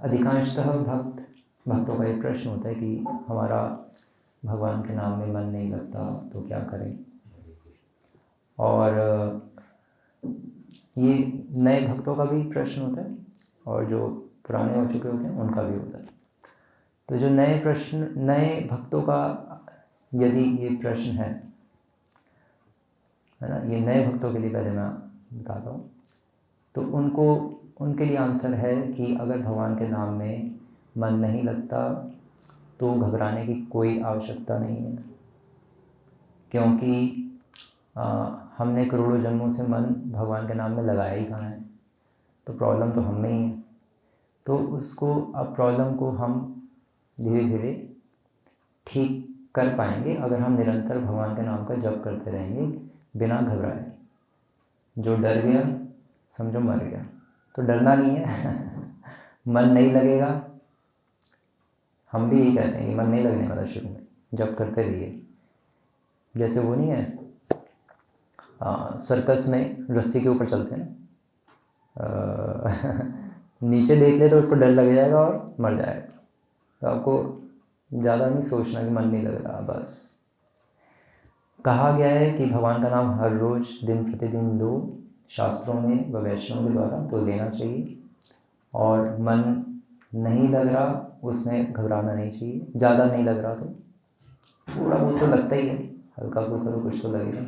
अधिकांशतः भक्तों का एक प्रश्न होता है कि हमारा भगवान के नाम में मन नहीं लगता तो क्या करें। और ये नए भक्तों का भी प्रश्न होता है और जो पुराने हो चुके होते हैं उनका भी होता है। तो जो नए भक्तों का यदि ये प्रश्न है ना, ये नए भक्तों के लिए पहले मैं बताता हूँ। तो उनके लिए आंसर है कि अगर भगवान के नाम में मन नहीं लगता तो घबराने की कोई आवश्यकता नहीं है, क्योंकि हमने करोड़ों जन्मों से मन भगवान के नाम में लगाया ही कहाँ है। तो प्रॉब्लम तो हम में ही है। तो अब प्रॉब्लम को हम धीरे धीरे ठीक कर पाएंगे अगर हम निरंतर भगवान के नाम का जप करते रहेंगे बिना घबराए। जो डर गया समझो मर गया। तो डरना नहीं है। मन नहीं लगेगा, हम भी यही कहते हैं कि मन नहीं लगने वाला शुरू में, जप करते रहिए। जैसे वो नहीं है सर्कस में रस्सी के ऊपर चलते हैं ना, नीचे देख ले तो उसको डर लग जाएगा और मर जाएगा। तो आपको ज़्यादा नहीं सोचना कि मन नहीं लग रहा। बस कहा गया है कि भगवान का नाम हर रोज़ दिन प्रतिदिन लो, शास्त्रों में व वैष्णव के द्वारा तो लेना चाहिए। और मन नहीं लग रहा उसमें घबराना नहीं चाहिए। ज़्यादा नहीं लग रहा तो थोड़ा बहुत तो लगता ही है, हल्का फुल्का तो कुछ तो लगेगा।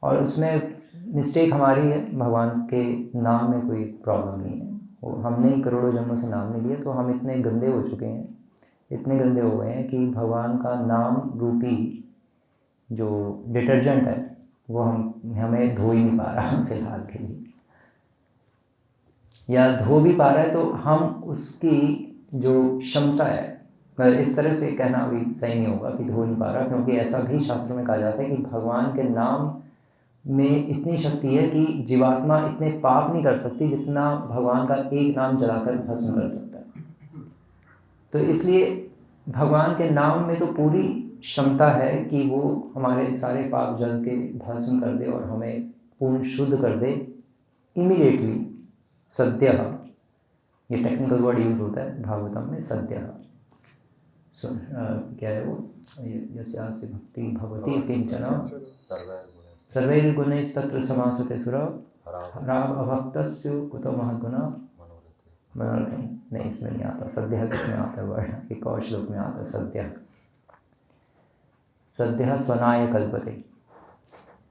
और उसमें मिस्टेक हमारी है, भगवान के नाम में कोई प्रॉब्लम नहीं है। वो हमने ही करोड़ों जन्मों से नाम नहीं लिया तो हम इतने गंदे हो चुके हैं, इतने गंदे हो गए हैं कि भगवान का नाम रूपी जो डिटर्जेंट है वो हमें धो ही नहीं पा रहा फिलहाल के लिए, या धो भी पा रहा है तो हम उसकी जो क्षमता है, इस तरह से कहना भी सही नहीं होगा कि धो नहीं पा रहा, क्योंकि ऐसा भी शास्त्रों में कहा जाता है कि भगवान के नाम में इतनी शक्ति है कि जीवात्मा इतने पाप नहीं कर सकती जितना भगवान का एक नाम जलाकर भस्म कर सकता है। तो इसलिए भगवान के नाम में तो पूरी क्षमता है कि वो हमारे सारे पाप जल के भस्म कर दे और हमें पूर्ण शुद्ध कर दे इमीडिएटली, सद्यः। ये टेक्निकल वर्ड यूज होता है भागवतम में, सद्यः। क्या है वो, यस्यास्य भक्ति भवति किंचन सर्वैर्गुणैस्तत्र समासते सुरा राम अभक्तस्य कुतो महद्गुणा मनोरथम। नहीं, इसमें नहीं आता। सद्यः किसमें आता है वर्ड? एक और श्लोक में आता है सद्यः स्वनाय कल्पते,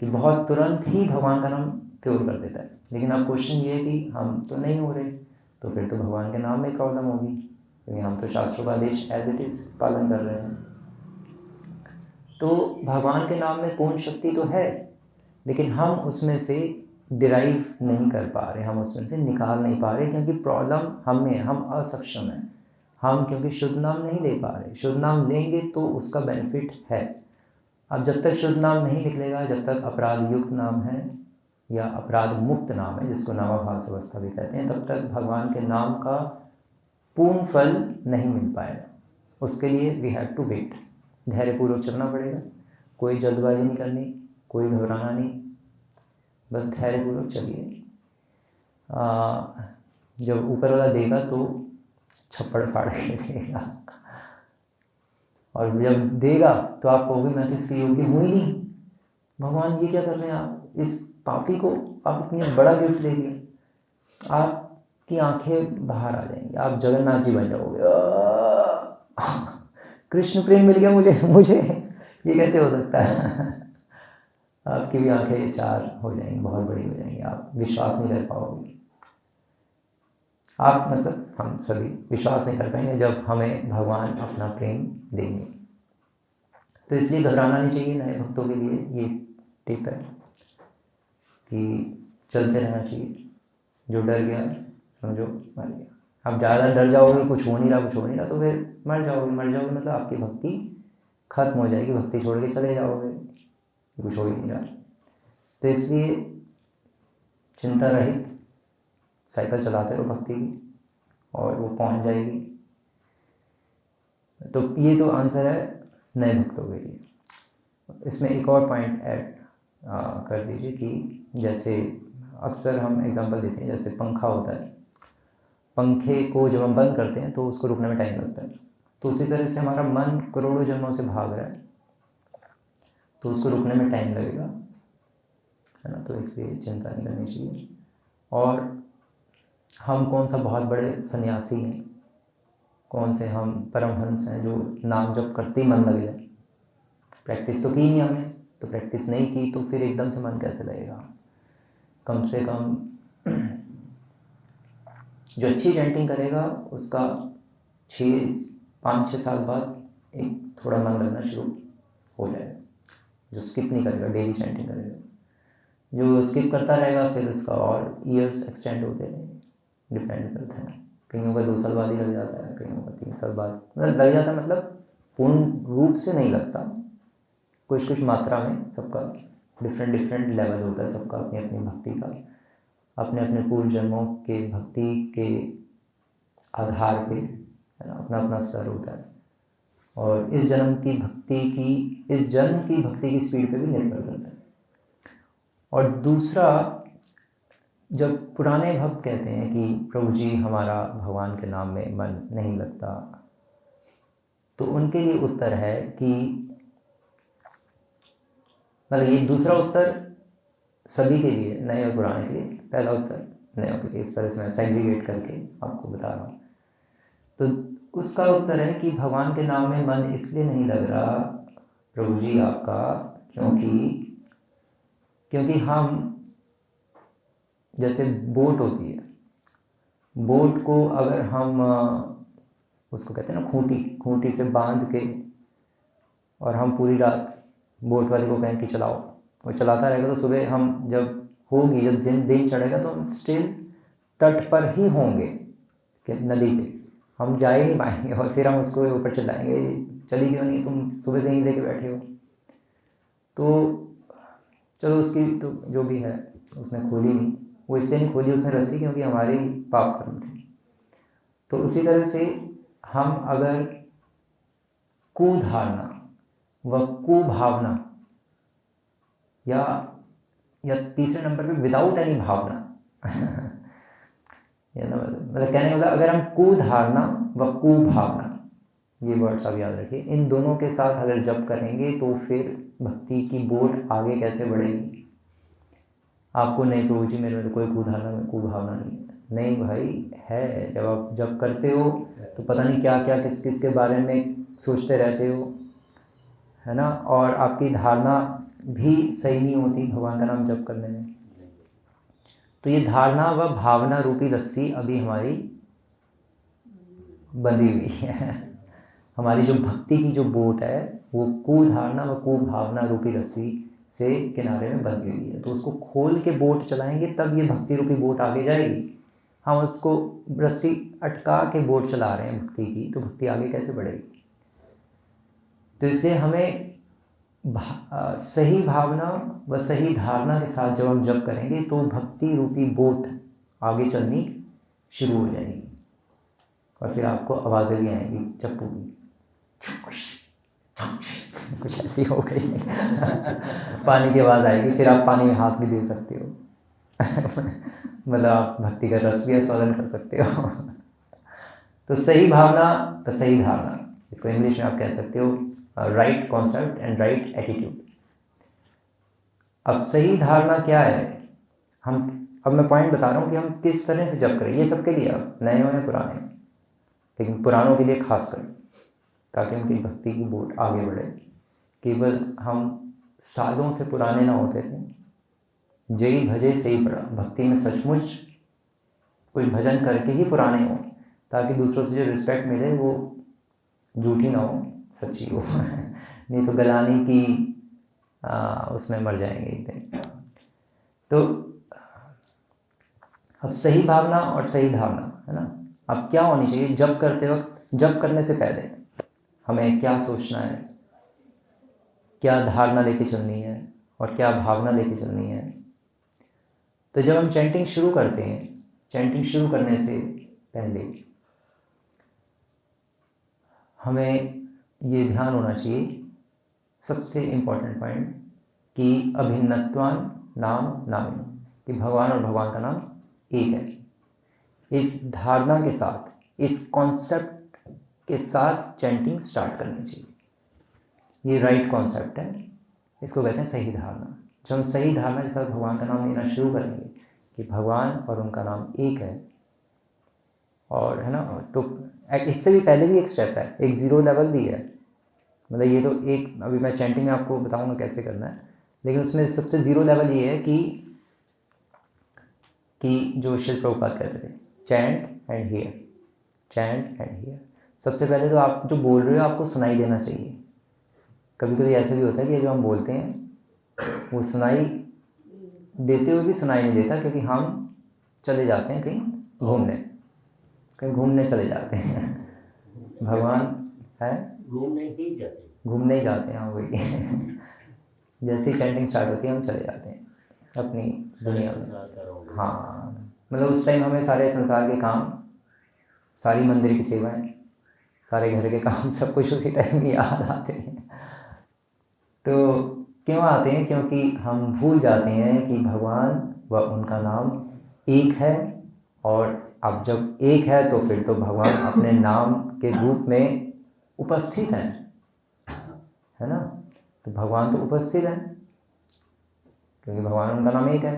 कि बहुत तुरंत ही भगवान का नाम प्योर कर देता है। लेकिन अब क्वेश्चन ये है कि हम तो नहीं हो रहे, तो फिर तो भगवान के नाम में प्रॉब्लम होगी, क्योंकि हम तो शास्त्रों का आदेश एज इट इज पालन कर रहे हैं। तो भगवान के नाम में पूर्ण शक्ति तो है, लेकिन हम उसमें से डिराइव नहीं कर पा रहे, हम उसमें से निकाल नहीं पा रहे, क्योंकि प्रॉब्लम हम में, हम असक्षम हैं। हम क्योंकि शुद्ध नाम नहीं ले पा रहे। शुद्ध नाम लेंगे तो उसका बेनिफिट है। अब जब तक शुद्ध नाम नहीं निकलेगा, जब तक अपराध युक्त नाम है या अपराध मुक्त नाम है, जिसको नामाभास अवस्था भी कहते हैं, तब तक भगवान के नाम का पूर्ण फल नहीं मिल पाएगा। उसके लिए वी हैव टू वेट, धैर्यपूर्वक चलना पड़ेगा। कोई जल्दबाजी नहीं करनी, कोई घबराना नहीं, बस धैर्यपूर्वक चलिए। जब ऊपर वाला देगा तो छप्पड़ फाड़ के देगा, और जब देगा तो आप कहोगे मैं तो इसके योग्य हूँ ही नहीं, भगवान ये क्या कर रहे हैं आप, इस पापी को आप इतनी बड़ा गिफ्ट दे दिए। आपकी आंखें बाहर आ जाएंगी, आप जगन्नाथ जी बन जाओगे। कृष्ण प्रेम मिल गया मुझे ये कैसे हो सकता है? आपकी भी आंखें चार हो जाएंगी, बहुत बड़ी हो जाएंगी, आप विश्वास नहीं कर पाओगे। आप मतलब हम सभी विश्वास नहीं कर पाएंगे जब हमें भगवान अपना प्रेम देंगे। तो इसलिए घबराना नहीं चाहिए। नए भक्तों के लिए ये टिप है कि चलते रहना चाहिए। जो डर गया समझो मर गया। आप ज़्यादा डर जाओगे, कुछ हो नहीं रहा तो फिर मर जाओगे मतलब आपकी भक्ति खत्म हो जाएगी, भक्ति छोड़ के चले जाओगे, कुछ हो ही नहीं रहा। तो इसलिए चिंता रहित साइकिल चलाते रहो भक्ति की, और वो पहुंच जाएगी। तो ये तो आंसर है नए भक्तों के लिए। इसमें एक और पॉइंट ऐड कर दीजिए कि जैसे अक्सर हम एग्जांपल देते हैं, जैसे पंखा होता है, पंखे को जब हम बंद करते हैं तो उसको रुकने में टाइम लगता है, तो उसी तरह से हमारा मन करोड़ों जन्मों से भाग रहा है, तो उसको रुकने में टाइम लगेगा, है ना। तो इसलिए चिंता नहीं करनी चाहिए। और हम कौन सा बहुत बड़े सन्यासी हैं, कौन से हम परमहंस हैं जो नाम जप करते ही मन लग जाए। प्रैक्टिस तो की नहीं हमने, तो प्रैक्टिस नहीं की तो फिर एकदम से मन कैसे लगेगा। कम से कम जो अच्छी चैंटिंग करेगा उसका 5-6 साल बाद एक थोड़ा मन लगना शुरू हो जाएगा, जो स्किप नहीं करेगा, डेली चैंटिंग करेगा। जो स्किप करता रहेगा फिर उसका और ईयर्स एक्सटेंड होते रहेंगे, डिपेंड करता है। कईयों का 2 साल बाद ही लग जाता है, कईयों का 3 साल बाद, मतलब लग जाता है, मतलब पूर्ण रूप से नहीं लगता, कुछ कुछ मात्रा में। सबका डिफरेंट लेवल होता है, सबका अपनी अपनी भक्ति का, अपने अपने पूर्व जन्मों के भक्ति के आधार पे, है ना, अपना अपना स्तर होता है। और इस जन्म की भक्ति की स्पीड पे भी निर्भर करता है। और दूसरा, जब पुराने भक्त कहते हैं कि प्रभु जी हमारा भगवान के नाम में मन नहीं लगता, तो उनके लिए उत्तर है कि, मतलब ये दूसरा उत्तर सभी के लिए, नए और पुराने के लिए, पहला उत्तर नए के लिए, इस तरह से मैं सेग्रीगेट करके आपको बता रहा हूँ। तो उसका उत्तर है कि भगवान के नाम में मन इसलिए नहीं लग रहा प्रभु जी आपका, क्योंकि हम, जैसे बोट होती है, बोट को अगर हम उसको कहते हैं ना खूंटी से बांध के, और हम पूरी रात बोट वाले को कहें कि चलाओ, वो चलाता रहेगा, तो सुबह हम जब दिन चढ़ेगा तो हम स्टिल तट पर ही होंगे, कि नदी पे हम जा ही नहीं पाएंगे, और फिर हम उसको ऊपर चलाएंगे, चली क्यों नहीं, तुम सुबह से ही लेके बैठे हो। तो चलो, उसकी तो जो भी है उसने खोली नहीं, वो इसलिए नहीं खोली उसने रस्सी, क्योंकि हमारी पाप कर्म थी। तो उसी तरह से हम अगर कुधारणा व कुभावना, या तीसरे नंबर पे विदाउट एनी भावना मतलब कहने वाला, अगर हम कुधारणा व कुभावना, ये वर्ड्स आप याद रखिए, इन दोनों के साथ अगर जप करेंगे तो फिर भक्ति की बोट आगे कैसे बढ़ेगी। आपको नहीं प्रभु जी मेरे में तो कोई कुधारणा कुभावना नहीं भाई है। जब आप जप करते हो तो पता नहीं क्या क्या किस किस के बारे में सोचते रहते हो, है ना, और आपकी धारणा भी सही नहीं होती भगवान का नाम जप करने में। तो ये धारणा व भावना रूपी रस्सी अभी हमारी बंधी हुई है। हमारी जो भक्ति की जो बोट है वो कुधारणा व कुभावना रूपी रस्सी से किनारे में बंधी हुई है। तो उसको खोल के बोट चलाएंगे तब ये भक्ति रूपी बोट आगे जाएगी। हम उसको रस्सी अटका के बोट चला रहे हैं भक्ति की, तो भक्ति आगे कैसे बढ़ेगी। तो इसलिए हमें सही भावना व सही धारणा के साथ जब हम जप करेंगे तो भक्ति रूपी बोट आगे चलनी शुरू हो जाएगी, और फिर आपको आवाज़ें भी आएंगी चप्पू की, कुछ ऐसी हो गई पानी की आवाज़ आएगी, फिर आप पानी में हाथ भी दे सकते हो मतलब आप भक्ति का रस भी आस्वादन कर सकते हो तो सही भावना तो सही धारणा, इसको इंग्लिश में आप कह सकते हो right concept and right attitude. अब सही धारणा क्या है, अब मैं पॉइंट बता रहा हूँ कि हम किस तरह से जप करें। ये सबके लिए, अब नए हो या पुराने, लेकिन पुरानों के लिए खास कर, ताकि उनकी भक्ति की बोट आगे बढ़े। केवल हम सालों से पुराने ना होते थे, जय भजे सही पड़ा, भक्ति में सचमुच कोई भजन करके ही पुराने हो, ताकि दूसरों से जो रिस्पेक्ट मिले वो झूठी ना हो, सच्ची हो नहीं तो गलानी की उसमें मर जाएंगे एक दिन। तो अब सही भावना और सही धारणा, है ना। अब क्या होनी चाहिए जप करते वक्त, जप करने से पहले हमें क्या सोचना है, क्या धारणा लेके चलनी है और क्या भावना लेके चलनी है। तो जब हम चैंटिंग शुरू करते हैं, चैंटिंग शुरू करने से पहले हमें ये ध्यान होना चाहिए, सबसे इम्पोर्टेंट पॉइंट, कि अभिन्नत्वान नाम नामिन, कि भगवान और भगवान का नाम एक है। इस धारणा के साथ, इस कॉन्सेप्ट के साथ चैंटिंग स्टार्ट करनी चाहिए। ये राइट कॉन्सेप्ट है, इसको कहते हैं सही धारणा। जब हम सही धारणा के साथ भगवान का नाम लेना शुरू करेंगे कि भगवान और उनका नाम एक है, और है ना, तो इससे भी पहले भी एक स्टेप है, एक ज़ीरो लेवल भी है। मतलब ये तो एक, अभी मैं चैंटिंग में आपको बताऊंगा कैसे करना है, लेकिन उसमें सबसे ज़ीरो लेवल ये है कि जो शिल प्रभुपाद कहते थे, chant and here, chant and here. सबसे पहले तो आप जो बोल रहे हो आपको सुनाई देना चाहिए। कभी कभी ऐसा भी होता है कि जो हम बोलते हैं वो सुनाई देते हुए भी सुनाई नहीं देता, क्योंकि हम चले जाते हैं कहीं घूमने चले जाते हैं। भगवान है, घूमने ही जाते हैं, हाँ वही। जैसे ही चैंटिंग स्टार्ट होती है हम चले जाते हैं अपनी दुनिया में। हाँ, मतलब उस टाइम हमें सारे संसार के काम, सारी मंदिर की सेवाएं, सारे घर के काम, सब कुछ उसी टाइम में याद आते हैं। तो क्यों आते हैं? क्योंकि हम भूल जाते हैं कि भगवान व उनका नाम एक है, और अब जब एक है तो फिर तो भगवान अपने नाम के रूप में उपस्थित हैं, है ना। तो भगवान तो उपस्थित है क्योंकि भगवान उनका नाम एक है।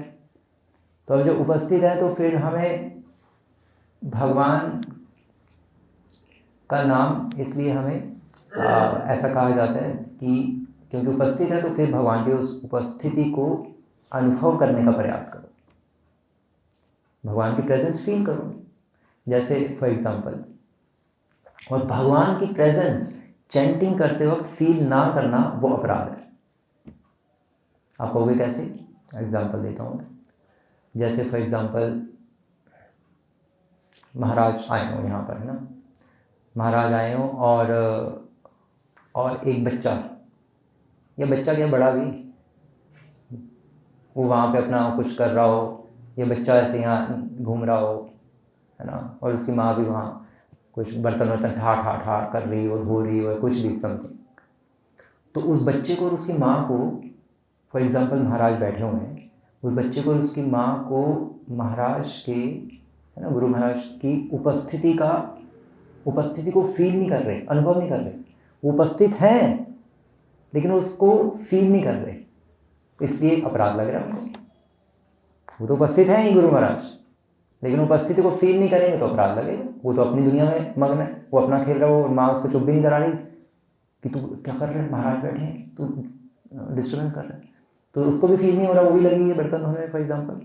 तो अब जब उपस्थित है तो फिर हमें भगवान का नाम, इसलिए हमें ऐसा कहा जाता है कि क्योंकि उपस्थित है तो फिर भगवान की उस उपस्थिति को अनुभव करने का प्रयास करो, भगवान की प्रेजेंस फील करो। जैसे फॉर एग्जांपल, और भगवान की प्रेजेंस चैंटिंग करते वक्त फील ना करना वो अपराध है। आप कहोगे कैसे? एग्जांपल देता हूँ। जैसे फॉर एग्जांपल महाराज आए हो यहाँ पर, है ना, महाराज आए हो और एक बच्चा, या बच्चा क्या बड़ा भी, वो वहाँ पे अपना कुछ कर रहा हो, या बच्चा ऐसे यहाँ घूम रहा हो, है ना, और उसकी माँ भी वहाँ कुछ बर्तन ठाठ कर रही हो, धो रही हो, कुछ भी समथिंग। तो उस बच्चे को और उसकी माँ को, फॉर एग्जांपल महाराज बैठे हुए हैं, उस बच्चे को और उसकी माँ को महाराज के, है ना, गुरु महाराज की उपस्थिति को फील नहीं कर रहे, अनुभव नहीं कर रहे। वो उपस्थित हैं लेकिन उसको फील नहीं कर रहे, इसलिए अपराध लग रहा है उनको। वो तो उपस्थित हैं ही गुरु महाराज, लेकिन उपस्थिति को फील नहीं करेंगे तो अपराध लगेगा। वो तो अपनी दुनिया में मग्न है, वो अपना खेल रहा हो, और माँ उसको चुप भी नहीं करा रही कि तू क्या कर रहा है, महाराज बैठे हैं, तू डिस्टर्बेंस कर रहा है। तो उसको भी फील नहीं हो रहा, वो भी लगी है बर्तन धोने फॉर एग्जाम्पल।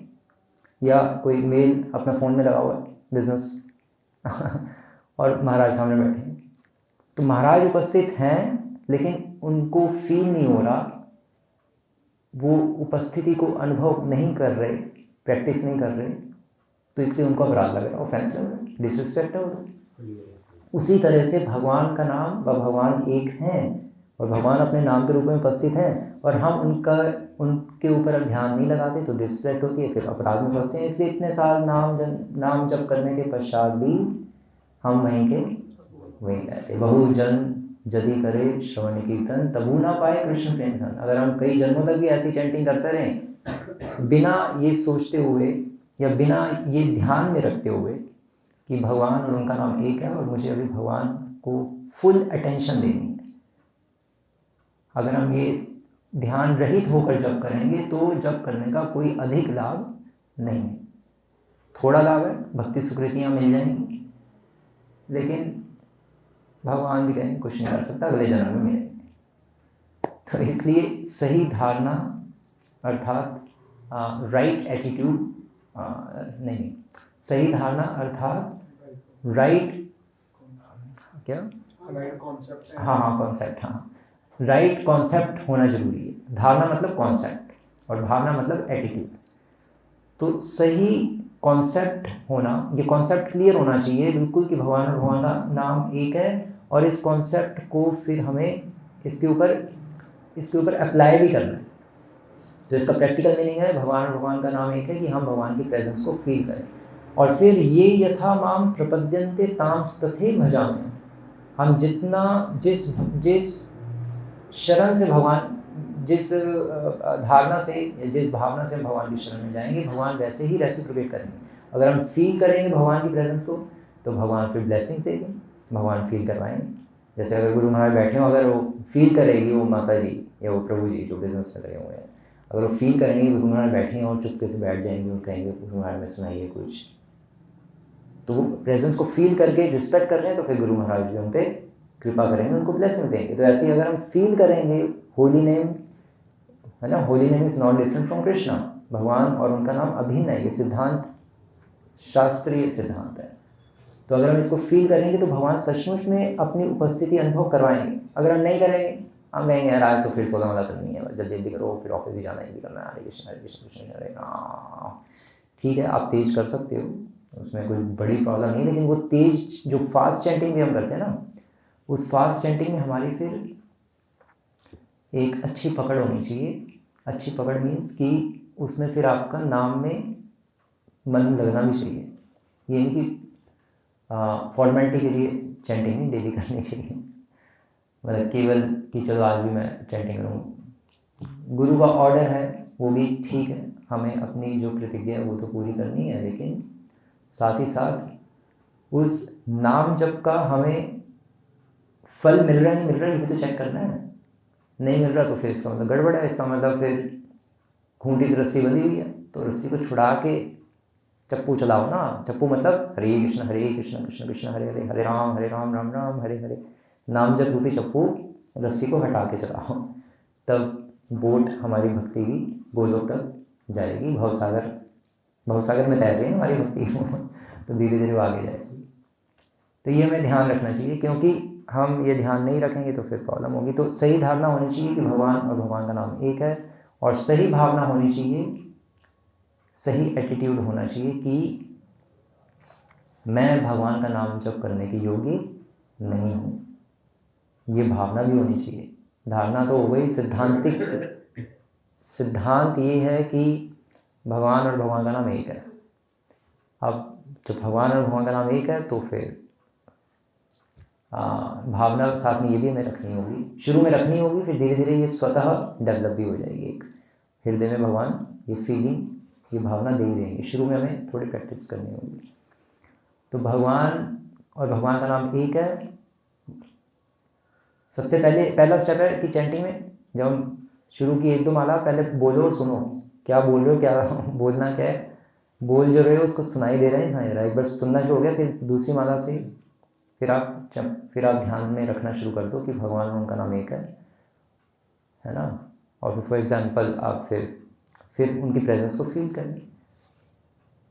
या कोई मेल अपना फ़ोन में लगा हुआ है, बिजनेस और महाराज सामने बैठे हैं। तो महाराज उपस्थित हैं लेकिन उनको फील नहीं हो रहा, वो उपस्थिति को अनुभव नहीं कर रहे, प्रैक्टिस नहीं कर रहे, तो इसलिए उनको अपराध लग रहा, ऑफेंस लग रहा, डिसरिस्पेक्ट है वो तो। उसी तरह से भगवान का नाम व भगवान एक हैं, और भगवान अपने नाम के रूप में उपस्थित हैं, और हम उनके ऊपर ध्यान नहीं लगाते तो डिसरिस्पेक्ट होती है, फिर अपराध में फंसते हैं। इसलिए इतने साल नाम जप करने के पश्चात भी हम वहीं रहते। बहु जन यदि करे श्रवण कीर्तन तबू ना पाए कृष्ण प्रेम धन। अगर हम कई जन्मों तक भी ऐसी चैंटिंग करते रहें, बिना ये सोचते हुए या बिना ये ध्यान में रखते हुए कि भगवान और उनका नाम एक है और मुझे अभी भगवान को फुल अटेंशन देनी है, अगर हम ये ध्यान रहित होकर जप करेंगे तो जप करने का कोई अधिक लाभ नहीं है। थोड़ा लाभ है, भक्ति सुकृतियाँ मिल जाएंगी, लेकिन भगवान भी कहेंगे कुछ नहीं कर सकता, अगले जन्म में मिलेंगे। तो इसलिए सही धारणा अर्थात राइट एटीट्यूड, नहीं, सही धारणा अर्थात राइट कॉन्सेप्ट, हाँ कॉन्सेप्ट, हाँ राइट कॉन्सेप्ट होना जरूरी है। धारणा मतलब कॉन्सेप्ट और भावना मतलब एटीट्यूड। तो सही कॉन्सेप्ट होना, ये कॉन्सेप्ट क्लियर होना चाहिए बिल्कुल कि भगवान और भगवान का नाम एक है, और इस कॉन्सेप्ट को फिर हमें इसके ऊपर अप्लाई भी करना है। तो इसका प्रैक्टिकल मीनिंग है भगवान और भगवान का नाम एक है कि हम भगवान की प्रेजेंस को फील करें, और फिर ये यथा माम प्रपद्यन्ते तांस तथे भजामि। हम जितना जिस शरण से भगवान, जिस धारणा से, जिस भावना से भगवान की शरण में जाएंगे, भगवान वैसे ही रेसिप्रोकेट करेंगे। अगर हम फील करेंगे भगवान की प्रेजेंस को तो भगवान फिर ब्लेसिंग देंगे, भगवान फील करवाएंगे। जैसे अगर गुरु महाराज बैठे हो, अगर वो फील करेगी वो माता जी या वो प्रभु जी जो बिजनेस में लगे हुए हैं, अगर वो फील करेंगे गुरु महाराज बैठे हैं और चुपके से बैठ जाएंगे और कहेंगे गुरु महाराज में सुनाइए कुछ, तो वो प्रेजेंस को फील करके रिस्पेक्ट कर रहे हैं, तो फिर गुरु महाराज भी उन पर कृपा करेंगे, उनको ब्लेसिंग देंगे। तो ऐसे ही अगर हम फील करेंगे होली नेम, है ना, holy name is not different from Krishna, भगवान और उनका नाम अभिन्न है, ये सिद्धांत शास्त्रीय सिद्धांत है। तो अगर हम इसको फील करेंगे तो भगवान सचमुच में अपनी उपस्थिति अनुभव करवाएंगे। अगर हम नहीं करेंगे, हम कहेंगे यार आज तो फिर 16 माला करनी है, जल्दी जल्दी करो, फिर ऑफिस भी जाना है, भी करना है, हरे कृष्ण कृष्ण हरे राम। ठीक है, आप तेज कर सकते हो, उसमें कोई बड़ी प्रॉब्लम नहीं, लेकिन वो तेज जो फास्ट चैंटिंग भी हम करते हैं ना, उस फास्ट चैंटिंग में हमारी फिर एक अच्छी पकड़ होनी चाहिए। अच्छी पकड़ मीन्स कि उसमें फिर आपका नाम में मन लगना भी चाहिए। ये नहीं कि फॉर्मेलिटी के लिए चैंटिंग नहीं डेली करनी चाहिए, मतलब केवल कि चलो आज भी मैं चैंटिंग करूँ। गुरु का ऑर्डर है वो भी ठीक है, हमें अपनी जो प्रतिज्ञा है वो तो पूरी करनी है, लेकिन साथ ही साथ उस नाम जप का हमें फल मिल रहा है नहीं मिल रहा है ये भी तो चेक करना है। नहीं मिल रहा तो फिर इसका मतलब गड़बड़ है, इसका मतलब फिर खूंटी से रस्सी बंधी हुई है, तो रस्सी को छुड़ा के चप्पू चलाओ ना। चप्पू मतलब हरे कृष्ण कृष्ण कृष्ण हरे हरे, हरे राम राम राम हरे हरे, नाम जप रूपी चप्पू रस्सी को हटा के चलाओ, तब बोट हमारी भक्ति की गोलोक तक जाएगी। भवसागर में तैर रही है हमारी भक्ति तो धीरे धीरे वो आगे जाएगी। तो ये हमें ध्यान रखना चाहिए, क्योंकि हम ये ध्यान नहीं रखेंगे तो फिर प्रॉब्लम होगी। तो सही धारणा होनी चाहिए कि भगवान और भगवान का नाम एक है, और सही भावना होनी चाहिए, सही एटीट्यूड होना चाहिए कि मैं भगवान का नाम जप करने के योग्य नहीं हूँ, ये भावना भी होनी चाहिए। धारणा तो हो गई सिद्धांतिक, सिद्धांत ये है कि भगवान और भगवान का नाम एक है। अब जब भगवान और भगवान का नाम एक है तो फिर भावना साथ में ये भी हमें रखनी होगी, शुरू में रखनी होगी, फिर धीरे धीरे ये स्वतः डेवलप भी हो जाएगी। एक हृदय में भगवान ये फीलिंग, ये भावना दे ही देंगे। शुरू में हमें थोड़ी प्रैक्टिस करनी होगी। तो भगवान और भगवान का नाम एक है। सबसे पहला स्टेप है कि चैंटिंग में जब हम शुरू की 1-2 माला पहले बोलो और सुनो, क्या बोल रहे हो, क्या बोलना क्या है, बोल जो रहे हो उसको सुनाई दे रहा है नहीं सुनाई दे रहा है। एक बार सुनना शुरू हो गया, फिर दूसरी माला से फिर आप ध्यान में रखना शुरू कर दो कि भगवान और उनका नाम एक है ना। और फिर फॉर एग्जांपल आप फिर उनकी प्रेजेंस को फील करें,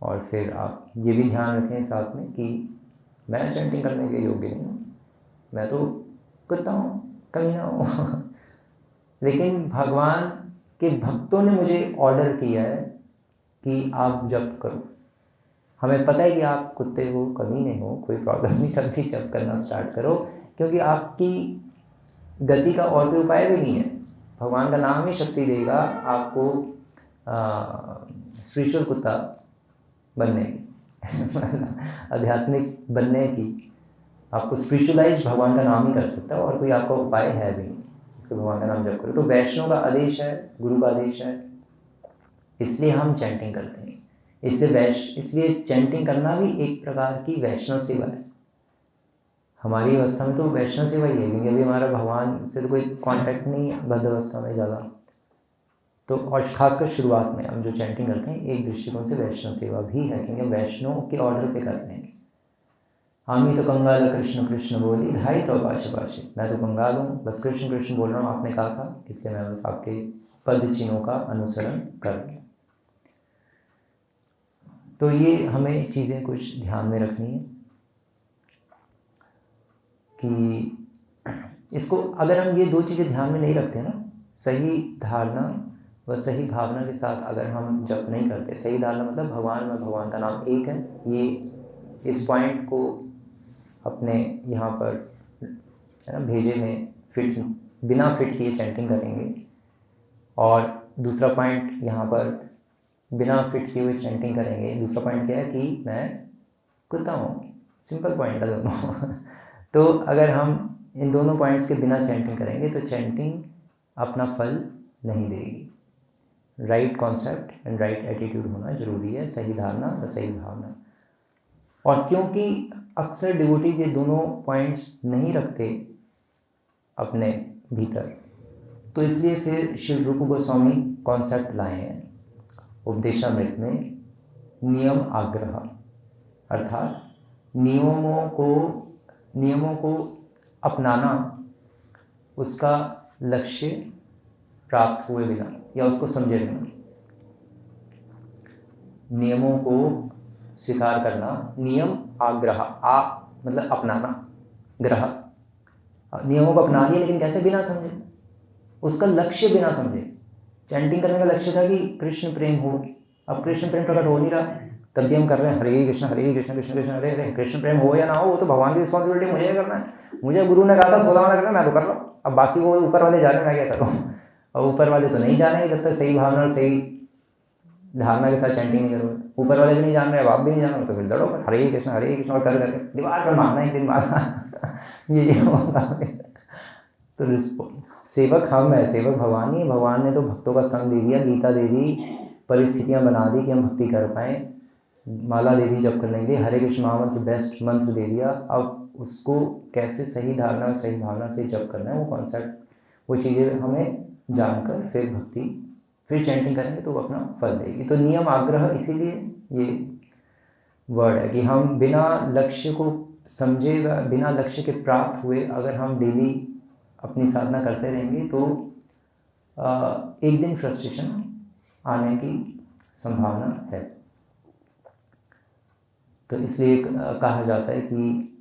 और फिर आप ये भी ध्यान रखें साथ में कि मैं चैंटिंग करने के योग्य नहीं हूँ, मैं तो कुत्ता हूँ, कमीना हूँ लेकिन भगवान के भक्तों ने मुझे ऑर्डर किया है कि आप जप करो। हमें पता है कि आप कुत्ते हो, कमीने हो, कोई प्रॉब्लम नहीं, तब भी जप करना स्टार्ट करो, क्योंकि आपकी गति का और कोई उपाय भी नहीं है। भगवान का नाम ही शक्ति देगा आपको स्पिरिचुअल कुत्ता बनने की आध्यात्मिक बनने की। आपको स्पिरिचुअलाइज भगवान का नाम ही कर सकता है, और कोई आपका उपाय है भी नहीं। इसको भगवान का नाम जप करो। तो वैष्णव का आदेश है, गुरु का आदेश है, इसलिए हम चैंटिंग करते हैं। इसलिए चैंटिंग करना भी एक प्रकार की वैष्णव सेवा है। हमारी अवस्था में तो वैष्णव सेवा ही है, क्योंकि अभी हमारा भगवान से तो कोई कांटेक्ट नहीं है बद्ध अवस्था में ज़्यादा। तो और खासकर शुरुआत में हम जो चैंटिंग करते हैं एक दृष्टिकोण से वैष्णव सेवा भी है, क्योंकि वैष्णव के ऑर्डर पे करते हैं। हम ही तो कंगाल कृष्ण कृष्ण बोली ढाई तो पाशे पाशे, मैं तो कंगाल हूँ, बस कृष्ण कृष्ण बोल रहा हूँ, आपने कहा था, इसलिए मैं बस आपके पद चिन्हों का अनुसरण कर रहा हूँ। तो ये हमें चीज़ें कुछ ध्यान में रखनी है कि इसको अगर हम ये 2 चीज़ें ध्यान में नहीं रखते ना, सही धारणा व सही भावना के साथ अगर हम जप नहीं करते, सही धारणा मतलब भगवान और भगवान का नाम एक है, ये इस पॉइंट को अपने यहाँ पर है ना भेजे में फिट बिना फिट किए चैंटिंग करेंगे। और दूसरा पॉइंट यहाँ पर बिना फिट किए हुए चैंटिंग करेंगे। दूसरा पॉइंट क्या है कि मैं कुत्ता हूँ, सिंपल पॉइंट है दोनों तो अगर हम इन दोनों पॉइंट्स के बिना चैंटिंग करेंगे तो चैंटिंग अपना फल नहीं देगी। Right concept and right attitude होना जरूरी है, सही धारणा व सही भावना। और क्योंकि अक्सर डिवोटीज ये दोनों पॉइंट्स नहीं रखते अपने भीतर, तो इसलिए फिर श्री रूप गोस्वामी कॉन्सेप्ट लाए हैं उपदेशामृत में, नियम आग्रह, अर्थात नियमों को अपनाना उसका लक्ष्य प्राप्त हुए बिना या उसको समझे बिना। नियमों को स्वीकार करना, नियम आग्रह, आ मतलब अपनाना, ग्रह, नियमों को अपना लिया लेकिन कैसे, बिना समझे, उसका लक्ष्य बिना समझे। चैंटिंग करने का लक्ष्य था कि कृष्ण प्रेम हो, अब कृष्ण प्रेम प्रकट हो नहीं रहा, तब भी हम कर रहे हैं हरे कृष्ण कृष्ण कृष्ण हरे हरे। कृष्ण प्रेम हो या ना हो वो तो भगवान की रिस्पॉन्सिबिलिटी, मुझे करना है। मुझे गुरु ने कहा था 16 माला करना, मैं तो कर रहा हूँ। अब बाकी वो ऊपर वाले जाने, मैं क्या करूँ। और ऊपर वाले तो नहीं जानेंगे जब तक सही भावना और सही धारणा के साथ चैंटिंग नहीं करोगे। ऊपर वाले भी नहीं जान रहे, अब आप भी नहीं जान रहे, तो फिर लड़ो हरे कृष्ण और कर करके दीवार पर मारना एक दिन मारना ये होगा। तो सेवक हम है, सेवक भगवान ही। भगवान ने तो भक्तों का संग दे दिया, गीता दे दी, परिस्थितियां बना दी कि हम भक्ति कर पाएँ, माला दे दी जप करने के लिए, हरे कृष्ण महामंत्र बेस्ट मंत्र दे दिया। अब उसको कैसे सही धारणा और सही भावना से जप करना है, वो कॉन्सेप्ट, वो चीज़ें हमें जानकर फिर भक्ति, फिर चैंटिंग करेंगे तो वो अपना फल देगी। तो नियम आग्रह इसीलिए ये वर्ड है कि हम बिना लक्ष्य को समझे व बिना लक्ष्य के प्राप्त हुए अगर हम डेली अपनी साधना करते रहेंगे तो एक दिन फ्रस्ट्रेशन आने की संभावना है। तो इसलिए कहा जाता है कि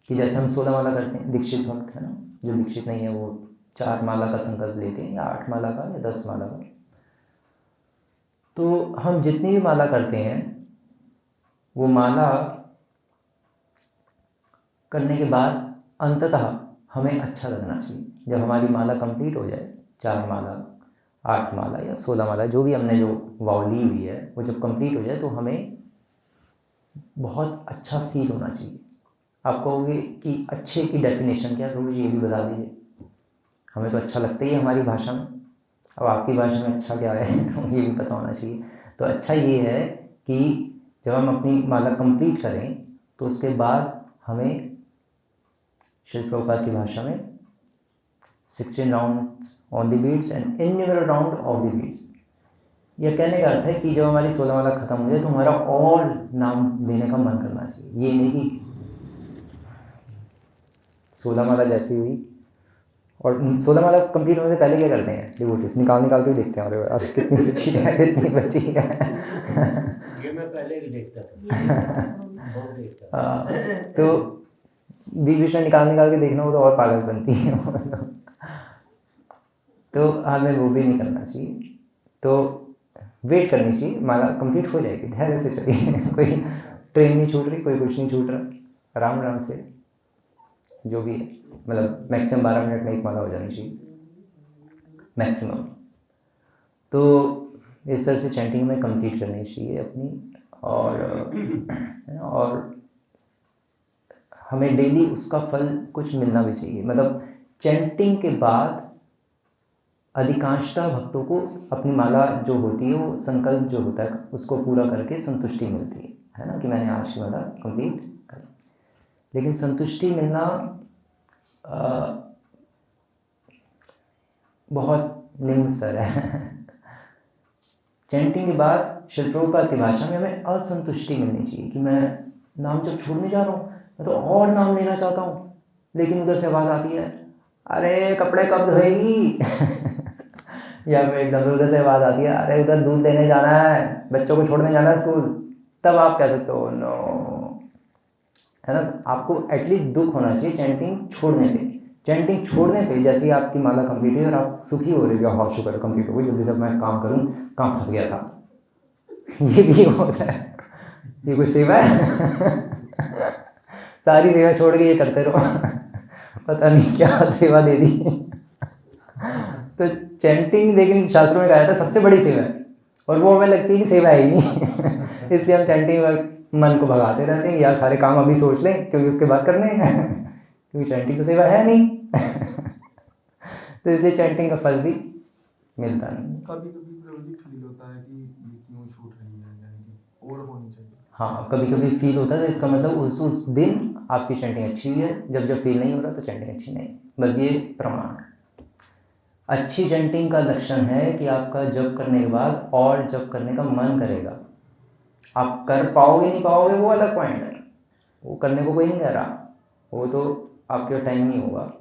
जैसे हम 16 माला करते हैं, दीक्षित भक्त है ना, जो दीक्षित नहीं है वो 4 माला का संकल्प लेते हैं या 8 माला का या 10 माला का। तो हम जितनी भी माला करते हैं वो माला करने के बाद अंततः हमें अच्छा लगना चाहिए। जब हमारी माला कंप्लीट हो जाए, 4 माला 8 माला या 16 माला जो भी हमने जो वाव ली हुई है, वो जब कंप्लीट हो जाए तो हमें बहुत अच्छा फील होना चाहिए। आप कहोगे कि अच्छे की डेफिनेशन क्या, तो ये भी बता दीजिए। हमें तो अच्छा लगता ही है हमारी भाषा में, अब आपकी भाषा में अच्छा क्या है तो ये भी पता होना चाहिए। तो अच्छा ये है कि जब हम अपनी माला कंप्लीट करें तो उसके बाद हमें श्री प्रभुपाद की भाषा में 16 round on the beats and innumerable round of the beats, यह कहने का अर्थ है कि जब हमारी 16 माला खत्म हो जाए तो हमारा और नाम लेने का मन करना चाहिए। ये नहीं कि 16 माला जैसी हुई, और 16 माला कंप्लीट होने से पहले क्या करते हैं डिवोटीज, निकाल के देखते हैं, अरे यार कितनी बची है कितनी बची है। ये मैं पहले भी देखता था, बहुत देखता था। तो बीच बीच में निकाल के देखना हो तो और पागल बनती है। तो हमें वो भी नहीं करना चाहिए, तो वेट करनी चाहिए, माला कंप्लीट हो जाएगी, धैर्य से चलिए। कोई ट्रेन नहीं छूट रही, कोई कुछ नहीं छूट रहा, आराम आराम से जो भी है, मतलब मैक्सिमम 12 मिनट में एक माला हो जानी चाहिए मैक्सिमम। तो इस तरह से चैंटिंग में कंप्लीट करनी चाहिए अपनी। और हमें डेली उसका फल कुछ मिलना भी चाहिए। मतलब चैंटिंग के बाद अधिकांशतः भक्तों को अपनी माला जो होती है, वो संकल्प जो होता है उसको पूरा करके संतुष्टि मिलती है ना, कि मैंने आज की माला कंप्लीट करी। लेकिन संतुष्टि मिलना बहुत निम्न स्तर है। चैंटिंग के बाद श्री प्रभुपाद की भाषा में हमें असंतुष्टि मिलनी चाहिए कि मैं नाम जब छोड़ने जा रहा हूँ, मैं तो और नाम लेना चाहता हूँ, लेकिन उधर से आवाज़ आती है अरे कपड़े कब धोएगी। या फिर एकदम उधर से आवाज़ आती है अरे उधर दूध लेने जाना है, बच्चों को छोड़ने जाना है स्कूल। तब आप कह सकते हो नो, है ना। आपको एटलीस्ट दुख होना चाहिए चैंटिंग छोड़ने पे। चैंटिंग छोड़ने पे जैसे ही आपकी माला कंप्लीट हुई और आप सुखी हो रहे हो, हाँ शुक्र कंप्लीट हो गई, जल्दी जब मैं काम करूँ, कहाँ फंस गया था। ये भी होता है, ये कोई सेवा है। सारी सेवा छोड़ के ये करते रहो, पता नहीं क्या सेवा दे दी। तो चैंटिंग लेकिन शास्त्रों में कहा था सबसे बड़ी सेवा है, और वो हमें लगती है कि सेवा है ही नहीं। इसलिए हम चैंटिंग मन को भगाते रहते हैं, यार सारे काम अभी सोच लें क्योंकि उसके बाद करने हैं। क्योंकि चैंटिंग तो सेवा है नहीं। तो इसलिए चैंटिंग का फल भी मिलता नहीं। कभी कभी प्रभु जी फील होता है कि ये क्यों छूट रही है, यानी कि और होनी चाहिए। हाँ, कभी कभी फील होता है, तो इसका मतलब उस दिन आपकी चैंटिंग अच्छी हुई है। जब फील नहीं हो रहा तो चैंटिंग अच्छी नहीं, बस ये प्रमाण है। अच्छी चैंटिंग का लक्षण है कि आपका जप करने के बाद और जप करने का मन करेगा। आप कर पाओगे नहीं पाओगे वो अलग पॉइंट है, वो करने को कोई नहीं कह रहा, वो तो आपके टाइम नहीं होगा।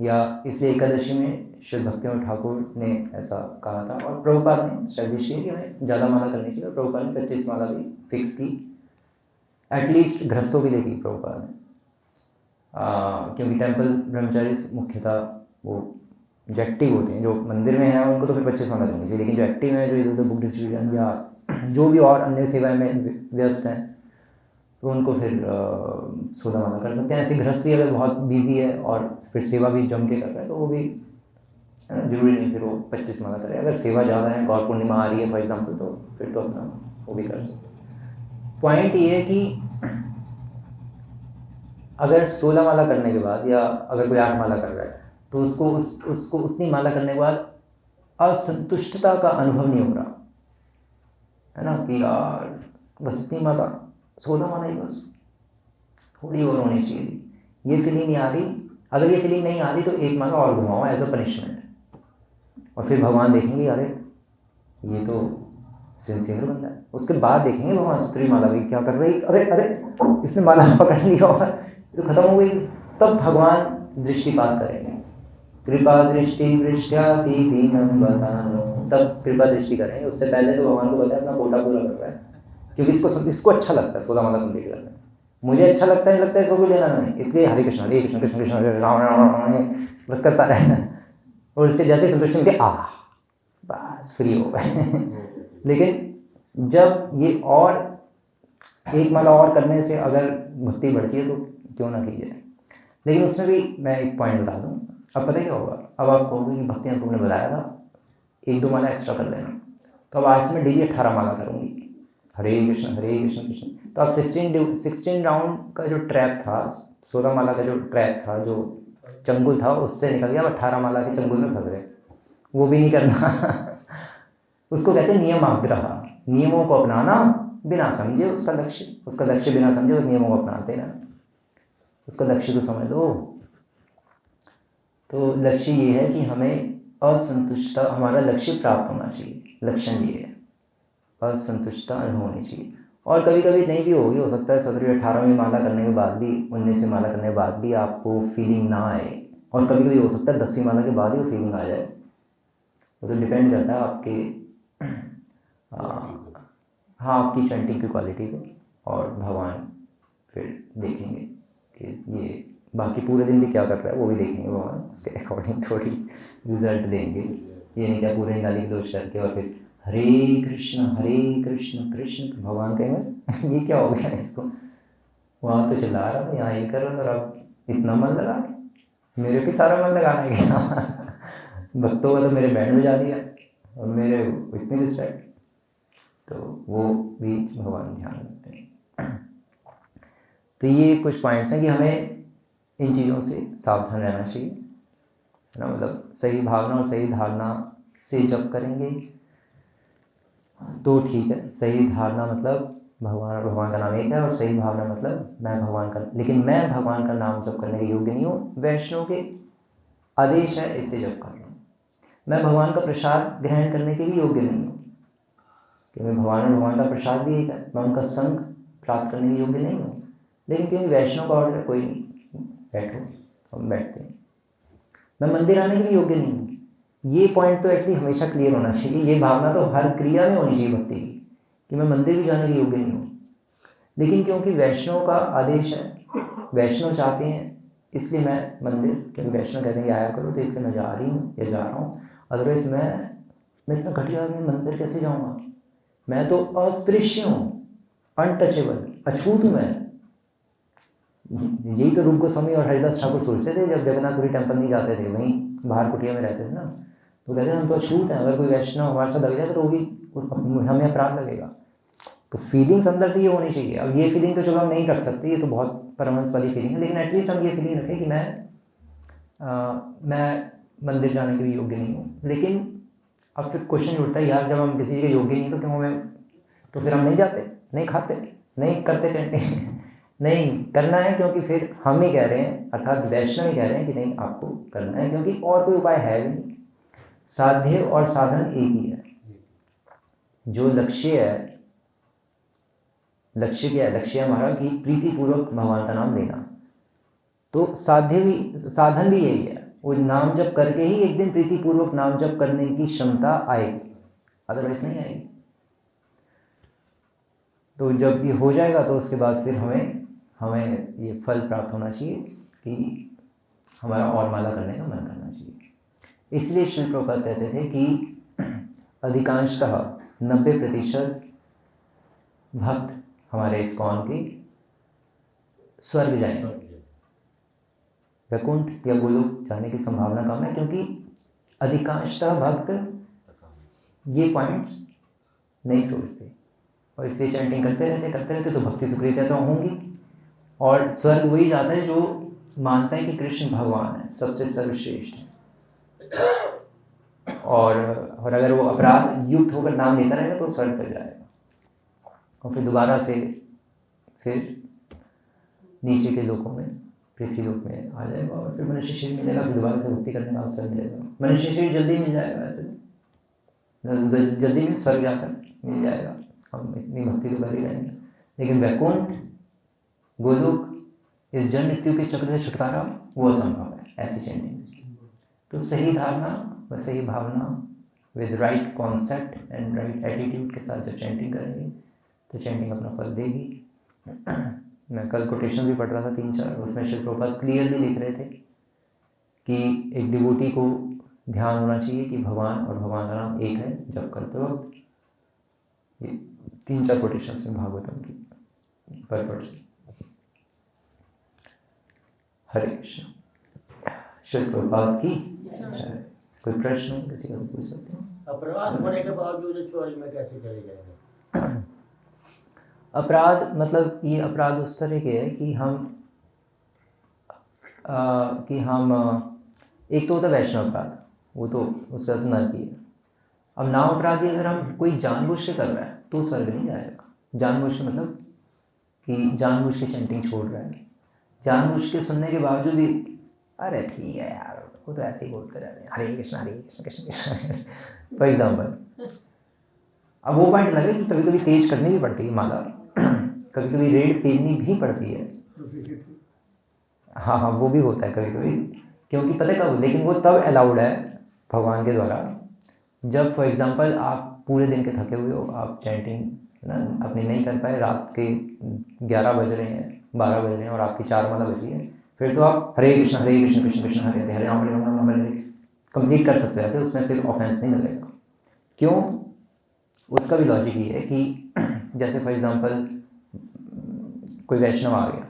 या इसलिए एकादशी में श्री भक्तिनाथ ठाकुर ने ऐसा कहा था, और प्रभुपाद ने स्टैब्लिश किया कि हमें ज़्यादा माला करनी चाहिए। प्रभुपाद ने 25 माला भी फिक्स की, एटलीस्ट गृहस्थों के लिए की प्रभुपाद ने। क्योंकि टेम्पल ब्रह्मचारी मुख्यतः वो जो एक्टिव होते हैं, जो मंदिर में हैं उनको तो फिर 25 माला करनी चाहिए, लेकिन जो एक्टिव हैं, जो इधर उधर बुक डिस्ट्रीब्यूशन या जो भी और अन्य सेवाएं में व्यस्त हैं, तो उनको फिर 16 माला कर सकते हैं। ऐसे गृहस्थी अगर बहुत बिजी है और फिर सेवा भी जम के कर रहा है तो वो भी जरूरी नहीं फिर वो 25 माला करे। अगर सेवा ज़्यादा है, गौर पूर्णिमा आ रही है फॉर एग्जाम्पल, तो फिर तो अपना वो भी कर सकते हैं। पॉइंट ये है कि अगर 16 माला करने के बाद, या अगर कोई 8 माला कर रहा है, तो उसको उतनी माला करने के बाद असंतुष्टता का अनुभव नहीं हो रहा है ना, कि यार बस इतनी माला, 16 माला ही बस, थोड़ी और होनी चाहिए, ये फीलिंग नहीं आ रही। अगर ये फीलिंग नहीं आ रही तो एक माला और घुमाओ एज अ पनिशमेंट, और फिर भगवान देखेंगे अरे ये तो सिंसियर बंदा है। उसके बाद देखेंगे भगवान सत्री माला भी क्या कर रही, अरे अरे इसने माला पकड़ लिया और तो खत्म हो गई, तब भगवान दृष्टिपात करेंगे। कृपा दृष्टि दृष्टाति दीनम बतानो, तब कृपा दृष्टि करेंगे। उससे पहले तो भगवान को बताया अपना कोटा पूरा कर रहा है, क्योंकि इसको अच्छा लगता है 16 माला कंप्लीट करना। मुझे अच्छा लगता है इसको भी लेना नहीं, इसलिए हरे कृष्ण कृष्ण कृष्ण हरे राम राम बस करता रहना, और इसके जैसे संतुष्टि मिलती बस फ्री हो गए। लेकिन जब ये और एक माला और करने से अगर भक्ति बढ़ती है तो क्यों ना की जाए। लेकिन उसमें भी मैं एक पॉइंट बता दूँ, अब पता क्या होगा, अब आप कहोगे कि भक्ति ने बताया था 1-2 माला एक्स्ट्रा कर लेना, तो अब आज से मैं डेली 18 माला करूँगी, हरे कृष्ण कृष्ण। तो अब 16 राउंड का जो ट्रैप था, 16 माला का जो ट्रैप था, जो चंगुल था, उससे निकल गया। अब 18 माला के चंगुल में फंस गए, वो भी नहीं करना। उसको कहते हैं नियम आग्रह, नियमों को अपनाना बिना समझे उसका लक्ष्य बिना समझे उस नियमों को अपनाते ना, उसका लक्ष्य तो समझ लो। तो लक्ष्य ये है कि हमें असंतुष्टता, हमारा लक्ष्य प्राप्त होना चाहिए, लक्षण ये है, असंतुष्टता अनुभव होनी चाहिए। और कभी कभी नहीं भी होगी, हो सकता है 17वीं-18वीं माला करने के बाद भी, 19वीं माला करने के बाद भी आपको फीलिंग ना आए, और कभी कभी हो सकता है 10वीं माला के बाद ही वो फीलिंग आ जाए। वो तो डिपेंड करता है आपके आपकी चैंटिंग की क्वालिटी पे, और भगवान फिर देखेंगे कि ये बाकी पूरे दिन भी क्या कर रहा है, वो भी देखेंगे भगवान, उसके अकॉर्डिंग थोड़ी रिजल्ट देंगे। ये नहीं क्या पूरे गाली गलौज करके और फिर हरे कृष्ण कृष्ण भगवान कहेंगे ये क्या हो गया इसको, वहाँ तो चिल्ला रहा था, यहाँ ये कर रहा था, और अब इतना मन लगा, मेरे पे सारा मन लगाना है क्या। भक्तों का तो मेरे बैंड बजा दिया और मेरे इतनी रिस्पेक्ट, तो वो भी भगवान ध्यान रखते हैं। तो ये कुछ पॉइंट्स हैं कि हमें इन चीज़ों से सावधान रहना चाहिए, है ना। मतलब सही भावना और सही धारणा से जप करेंगे तो ठीक है। सही धारणा मतलब भगवान का नाम एक है, और सही भावना मतलब मैं भगवान का नाम जप करने के योग्य नहीं हूँ, वैष्णव के आदेश है इसलिए जप कर रहा हूँ। मैं भगवान का प्रसाद ग्रहण करने के लिए योग्य नहीं हूँ, क्योंकि भगवान का प्रसाद भी एक है। मैं उनका संग प्राप्त करने के योग्य नहीं हूँ, लेकिन क्योंकि वैष्णव का ऑर्डर कोई नहीं, बैठो, हम बैठते हैं। मैं मंदिर आने के लिए योग्य नहीं हूँ, ये पॉइंट तो एटलीस्ट हमेशा क्लियर होना चाहिए। ये भावना तो हर क्रिया में होनी चाहिए भक्ति की, कि मैं मंदिर भी जाने के योग्य नहीं हूँ, लेकिन क्योंकि वैष्णव का आदेश है, वैष्णव चाहते हैं, इसलिए मैं मंदिर, क्योंकि वैष्णव कहते हैं कि आया करो, तो इसलिए मैं जा रही हूँ या जा रहा हूँ। अदरवाइज मैं इतना घटिया में मंदिर कैसे जाऊँगा, मैं तो अस्पृश्य हूँ, अनटचेबल, अछूत हूँ मैं। यही तो रूप गोस्वामी और हरिदास ठाकुर सोचते थे जब जगन्नाथपुरी टेम्पल नहीं जाते थे, वहीं बाहर कुटिया में रहते थे ना, तो कहते हैं हम तो अछूत हैं, अगर कोई वैष्णव हमारे साथ लग जाएगा तो वो भी हमें अपराध लगेगा। तो फीलिंग्स अंदर से ये होनी चाहिए। अब ये फीलिंग तो चलो हम नहीं रख सकते, ये तो बहुत परमानेंस वाली फीलिंग है, लेकिन एटलीस्ट हम ये फीलिंग रखें कि मैं मंदिर जाने के लिए योग्य नहीं हूँ। लेकिन अब फिर क्वेश्चन उठता है यार, जब हम किसी के योग्य नहीं तो क्यों हमें, तो फिर हम नहीं जाते, नहीं खाते, नहीं करते चैंटिंग नहीं करना है, क्योंकि फिर हम ही कह रहे हैं, अर्थात वैष्णव ही कह रहे हैं कि नहीं आपको करना है, क्योंकि और कोई उपाय है नहीं। साध्य और साधन एक ही है। जो लक्ष्य है, लक्ष्य क्या है? लक्ष्य हमारा कि प्रीतिपूर्वक भगवान का नाम लेना, तो साध्य भी, साधन भी यही है। वो नाम जप करके ही एक दिन प्रीतिपूर्वक नाम जप करने की क्षमता आएगी, अदरवाइज नहीं आएगी। तो जब ये हो जाएगा तो उसके बाद फिर हमें ये फल प्राप्त होना चाहिए कि हमारा और माला करने का मन करना चाहिए। इसलिए श्री प्रभुपाद कहते थे कि अधिकांशतः 90% भक्त हमारे इस्कॉन के स्वर्ग जाएंगे, वैकुंठ या गोलोक जाने की संभावना कम है, क्योंकि अधिकांशतः भक्त ये पॉइंट्स नहीं सोचते और इसलिए चैंटिंग करते रहते, तो भक्ति सुकृतियाँ तो होंगी। और स्वर्ग वही जाता है जो मानता है कि कृष्ण भगवान है, सबसे सर्वश्रेष्ठ है। और अगर वो अपराध युक्त होकर नाम लेता रहेगा तो स्वर्ग तक जाएगा और फिर दोबारा से फिर नीचे के लोकों में, पृथ्वी लोक में आ जाएगा और फिर मनुष्य शरीर मिलेगा, फिर दोबारा से भक्ति करने का अवसर मिलेगा। मनुष्य शरीर जल्दी मिल जाएगा, वैसे जल्दी में स्वर्ग जाकर मिल जाएगा, हम इतनी भक्ति तो कर ही रहेंगे। लेकिन वैकुंठ, गोलोक, इस जन्म मृत्यु के चक्र से छुटकारा वो असंभव है ऐसी चैंटिंग। तो सही धारणा व सही भावना with right concept and right attitude के साथ जब चैंटिंग करेंगे तो चैंटिंग अपना फल देगी। मैं कल कोटेशन भी पढ़ रहा था 3-4, उसमें श्री प्रभुपाद क्लियरली लिख रहे थे कि एक डिवोटी को ध्यान होना चाहिए कि भगवान और भगवान का नाम एक है जब करते वक्त। ये 3-4 कोटेशन में भागवतम की पर्पट से। हरे कृष्ण। श्री प्रभुपाद की कोई प्रश्न किसी का पूछ सकते हैं? अपराध होने के बावजूद स्वर्ग में कैसे चले जाएंगे? अपराध मतलब ये अपराध उस तरह के है कि हम एक तो होता है वैष्णव अपराध, वो तो उसका तो नरक ही है। अब नाम अपराधी अगर हम कोई जानबूझ के कर रहा है तो स्वर्ग नहीं जाएगा। जानबूझ के मतलब कि जानबूझ के चैंटिंग छोड़ रहा है, जानबूझ के सुनने के बावजूद ही अरे ठीक है यार वो तो ऐसे ही बोलते रहते हैं, हरे कृष्ण कृष्ण कृष्ण फॉर एग्जाम्पल। अब वो पॉइंट लगे कि कभी कभी तेज करनी भी पड़ती है माला, कभी कभी रेड पेलनी भी पड़ती है। हाँ वो भी होता है कभी कभी, क्योंकि पता है कब, लेकिन वो तब अलाउड है भगवान के द्वारा जब फॉर एग्जांपल आप पूरे दिन के थके हुए हो, आप चैंटिंग ना अपनी नहीं कर पाए, रात के 11 बज रहे हैं 12 बज रहे हैं और आपकी 4 माला बची है, फिर तो आप हरे कृष्ण कृष्ण कृष्ण हरे हरे हरे राम हरे कंप्लीट कर सकते हो ऐसे, उसमें फिर ऑफेंस नहीं लगेगा। क्यों? उसका भी लॉजिक ये है कि जैसे फॉर एग्जांपल कोई वैष्णव आ गया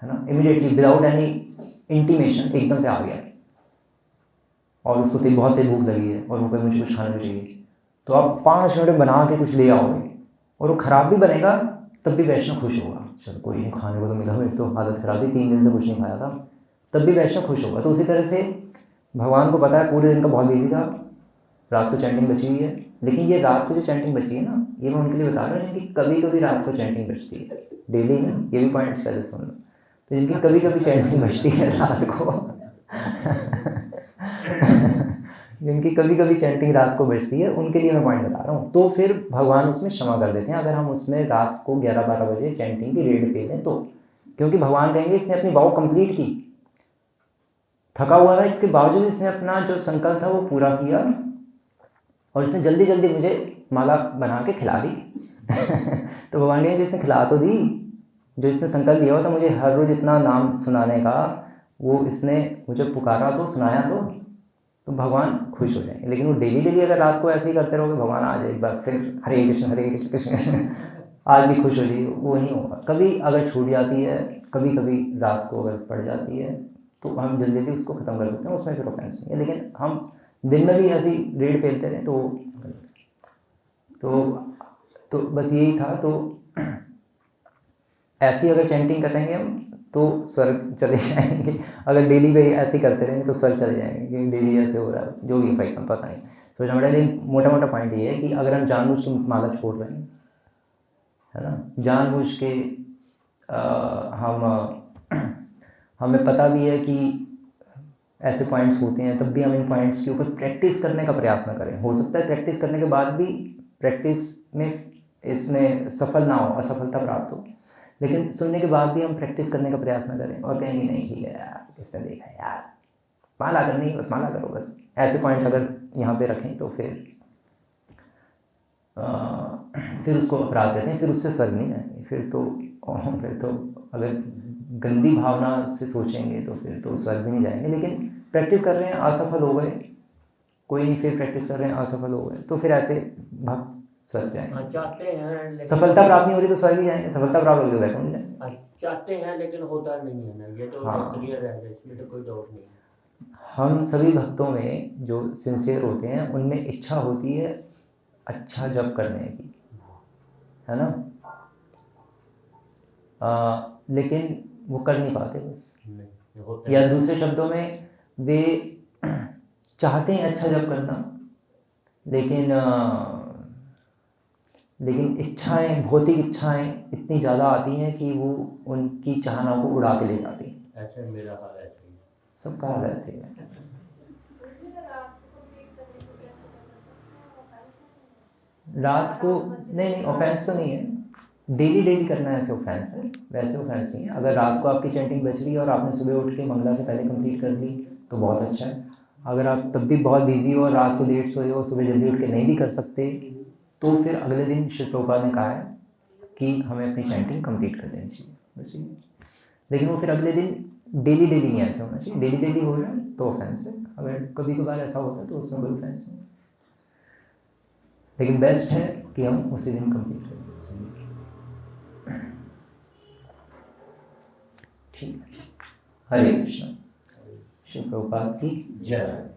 है ना, इमीडिएटली विदाउट एनी इंटीमेशन एकदम से आ गया और उसको बहुत तेज भूख लगी है और वो कोई मुझे कुछ खाना भी चाहिए, तो आप 5 मिनट में बना के कुछ ले आओगे और वो ख़राब भी बनेगा तब भी वैष्णव खुश होगा, चलो कोई नहीं खाने को तो मिला, मेरी तो हालत खराब थी 3 दिन से कुछ नहीं खाया था, तब भी वैष्णव खुश होगा। तो उसी तरह से भगवान को पता है पूरे दिन का बहुत बिजी था, रात को चैंटिंग बची हुई है, लेकिन ये रात को जो चैंटिंग बची है ना, ये मैं उनके लिए बता रहा हूँ जिनकी कभी कभी रात को चैंटिंग बचती है, डेली ना, ये भी पॉइंट पहले सुन लो। तो जिनकी कभी कभी चैंटिंग बचती है रात को जिनकी कभी कभी चैंटिंग रात को बचती है, उनके लिए मैं पॉइंट बता रहा हूँ। तो फिर भगवान उसमें क्षमा कर देते हैं अगर हम उसमें रात को 11-12 बजे चैंटिंग की रेड पे दें तो, क्योंकि भगवान कहेंगे इसने अपनी वाव कंप्लीट की, थका हुआ था, इसके बावजूद इसने अपना जो संकल्प था वो पूरा किया और इसने जल्दी जल्दी मुझे माला बना के खिला दी तो भगवान कहेंगे इसने खिला तो दी, जो इसने संकल्प लिया हुआ था मुझे हर रोज इतना नाम सुनाने का, वो इसने मुझे पुकारा तो सुनाया तो भगवान खुश हो जाएंगे। लेकिन वो डेली डेली अगर रात को ऐसे ही करते रहोगे, भगवान आज एक बार फिर हरे कृष्ण कृष्ण आज भी खुश हो जाइए, वो नहीं होगा। कभी अगर छूट जाती है, कभी कभी रात को अगर पड़ जाती है तो हम जल्दी जल्दी उसको ख़त्म कर सकते हैं, उसमें फिर ऑफेंस नहीं है। लेकिन हम दिन में भी ऐसी रेड फेलते रहे तो बस यही था। तो ऐसी अगर चैंटिंग करेंगे हम तो स्वर्ग चले जाएंगे, अगर डेली भी ऐसे ही करते रहेंगे तो स्वर्ग चले जाएंगे, क्योंकि डेली ऐसे हो रहा है जो भी भाई पता नहीं। समझना पड़ेगा। लेकिन मोटा मोटा पॉइंट ये है कि अगर हम जानबूझ के माला छोड़ रहे हैं, है ना, जानबूझ के हमें पता भी है कि ऐसे पॉइंट्स होते हैं, तब भी हम इन पॉइंट्स के ऊपर प्रैक्टिस करने का प्रयास ना करें। हो सकता है प्रैक्टिस करने के बाद भी प्रैक्टिस में इसमें सफल ना हो, असफलता प्राप्त हो, लेकिन सुनने के बाद भी हम प्रैक्टिस करने का प्रयास ना करें और कहेंगे नहीं ठीक है यार, किसने देखा यार, माला करनी है बस, माला करो बस। ऐसे पॉइंट्स अगर यहाँ पे रखें तो फिर उसको अपराध कहते हैं, फिर उससे स्वर्ग नहीं जाएंगे। फिर तो अगर गंदी भावना से सोचेंगे तो फिर तो स्वर्ग भी नहीं जाएंगे। लेकिन प्रैक्टिस कर रहे हैं, असफल हो गए, कोई नहीं, फिर प्रैक्टिस कर रहे हैं, असफल हो गए, तो फिर ऐसे भक्त स्वर्ग जाएंगे। चाहते हैं लेकिन सफलता प्राप्त नहीं हो रही तो स्वर्ग ही जाएंगे, सफलता प्राप्त हो रही तो वैकुंठ जाएंगे। चाहते हैं लेकिन होता नहीं है ना, ये तो हाँ। क्लियर है, इसमें तो कोई डाउट नहीं है। हम सभी भक्तों में जो सिंसियर होते हैं उनमें इच्छा होती है अच्छा जप करने की, है ना, लेकिन वो कर नहीं पाते बस, नहीं होता या दूसरे शब्दों में वे चाहते हैं अच्छा जप करना, लेकिन इच्छाएं, भौतिक इच्छाएं इतनी ज़्यादा आती हैं कि वो उनकी चाहना को उड़ा के ले जाती हैं। ऐसे मेरा हाल ऐसे ही है। सबका हाल ऐसे ही है। रात को नहीं, ऑफेंस तो नहीं है, डेली डेली करना ऐसे ऑफेंस है, वैसे ऑफेंस नहीं है। अगर रात को आपकी चैंटिंग बच रही है और आपने सुबह उठ के मंगला से पहले कंप्लीट कर ली तो बहुत अच्छा है। अगर आप तब भी बहुत बिजी हो और रात को लेट सोए हो, सुबह जल्दी उठ के नहीं भी कर सकते, तो फिर अगले दिन श्री प्रभुपाद ने कहा है कि हमें अपनी चैंटिंग कंप्लीट कर देनी चाहिए, बस ये। लेकिन वो फिर अगले दिन डेली डेली नहीं ऐसा होना चाहिए। डेली डेली हो रहा है तो ऑफेंस है, अगर कभी कभार ऐसा होता है तो उसमें कोई ऑफेंस नहीं, लेकिन बेस्ट है कि हम उसी दिन कंप्लीट करें। ठीक है, हरे कृष्ण। श्री प्रभुपाद की जय।